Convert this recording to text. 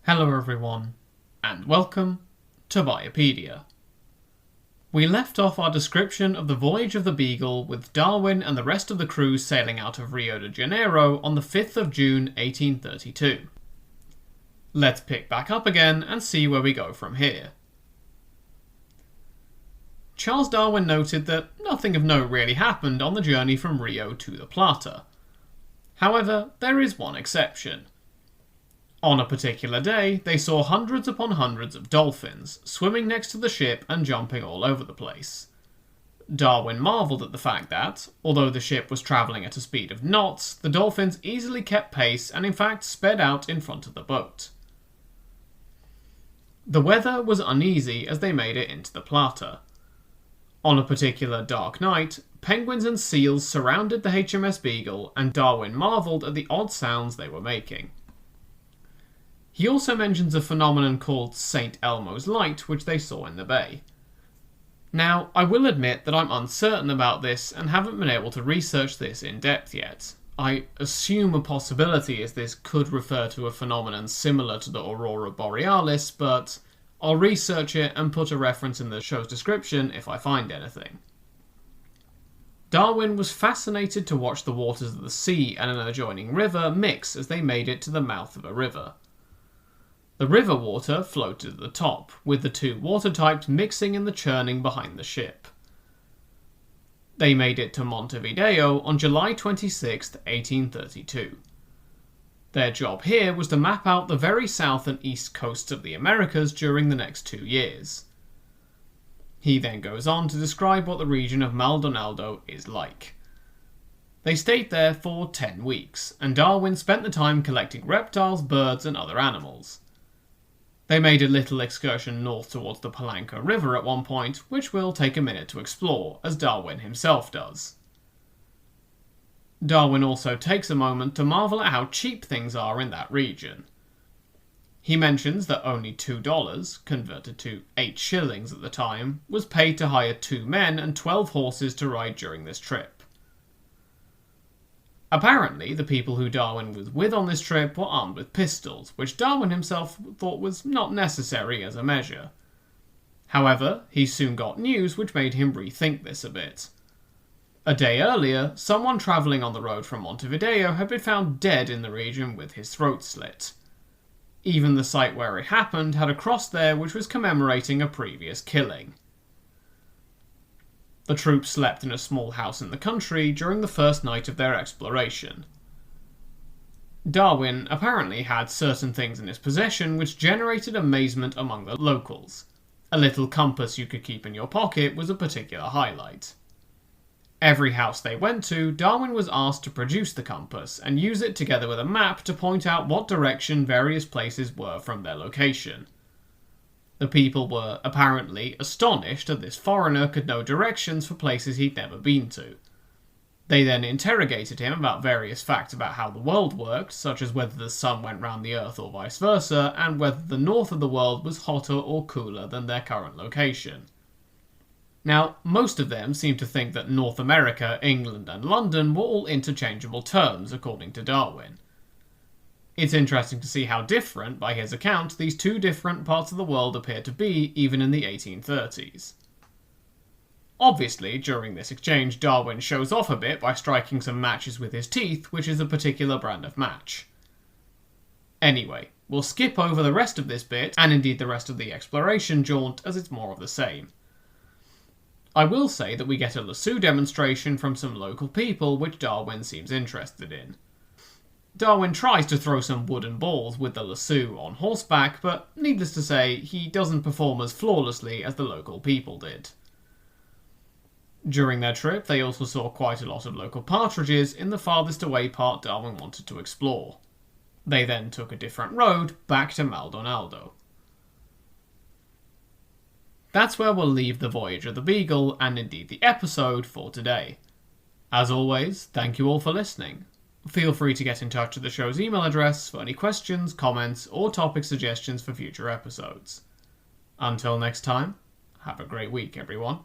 Hello everyone, and welcome to Biopedia. We left off our description of the voyage of the Beagle with Darwin and the rest of the crew sailing out of Rio de Janeiro on the 5th of June 1832. Let's pick back up again and see where we go from here. Charles Darwin noted that nothing of note really happened on the journey from Rio to the Plata. However, there is one exception. On a particular day, they saw hundreds upon hundreds of dolphins, swimming next to the ship and jumping all over the place. Darwin marvelled at the fact that, although the ship was travelling at a speed of knots, the dolphins easily kept pace and in fact sped out in front of the boat. The weather was uneasy as they made it into the Plata. On a particular dark night, penguins and seals surrounded the HMS Beagle, and Darwin marvelled at the odd sounds they were making. He also mentions a phenomenon called St Elmo's light, which they saw in the bay. Now, I will admit that I'm uncertain about this and haven't been able to research this in depth yet. I assume a possibility is this could refer to a phenomenon similar to the aurora borealis, but I'll research it and put a reference in the show's description if I find anything. Darwin was fascinated to watch the waters of the sea and an adjoining river mix as they made it to the mouth of a river. The river water floated at the top, with the two water types mixing in the churning behind the ship. They made it to Montevideo on July 26, 1832. Their job here was to map out the very south and east coasts of the Americas during the next 2 years. He then goes on to describe what the region of Maldonaldo is like. They stayed there for 10 weeks, and Darwin spent the time collecting reptiles, birds, and other animals. They made a little excursion north towards the Palanca River at one point, which will take a minute to explore, as Darwin himself does. Darwin also takes a moment to marvel at how cheap things are in that region. He mentions that only $2, converted to 8 shillings at the time, was paid to hire 2 men and 12 horses to ride during this trip. Apparently, the people who Darwin was with on this trip were armed with pistols, which Darwin himself thought was not necessary as a measure. However, he soon got news which made him rethink this a bit. A day earlier, someone travelling on the road from Montevideo had been found dead in the region with his throat slit. Even the site where it happened had a cross there which was commemorating a previous killing. The troops slept in a small house in the country during the first night of their exploration. Darwin apparently had certain things in his possession which generated amazement among the locals. A little compass you could keep in your pocket was a particular highlight. Every house they went to, Darwin was asked to produce the compass and use it together with a map to point out what direction various places were from their location. The people were apparently astonished that this foreigner could know directions for places he'd never been to. They then interrogated him about various facts about how the world worked, such as whether the sun went round the earth or vice versa, and whether the north of the world was hotter or cooler than their current location. Now, most of them seemed to think that North America, England, and London were all interchangeable terms, according to Darwin. It's interesting to see how different, by his account, these two different parts of the world appear to be even in the 1830s. Obviously, during this exchange, Darwin shows off a bit by striking some matches with his teeth, which is a particular brand of match. Anyway, we'll skip over the rest of this bit, and indeed the rest of the exploration jaunt, as it's more of the same. I will say that we get a lasso demonstration from some local people which Darwin seems interested in. Darwin tries to throw some wooden balls with the lasso on horseback, but needless to say, he doesn't perform as flawlessly as the local people did. During their trip, they also saw quite a lot of local partridges in the farthest away part Darwin wanted to explore. They then took a different road back to Maldonaldo. That's where we'll leave the Voyage of the Beagle, and indeed the episode, for today. As always, thank you all for listening. Feel free to get in touch with the show's email address for any questions, comments, or topic suggestions for future episodes. Until next time, have a great week, everyone.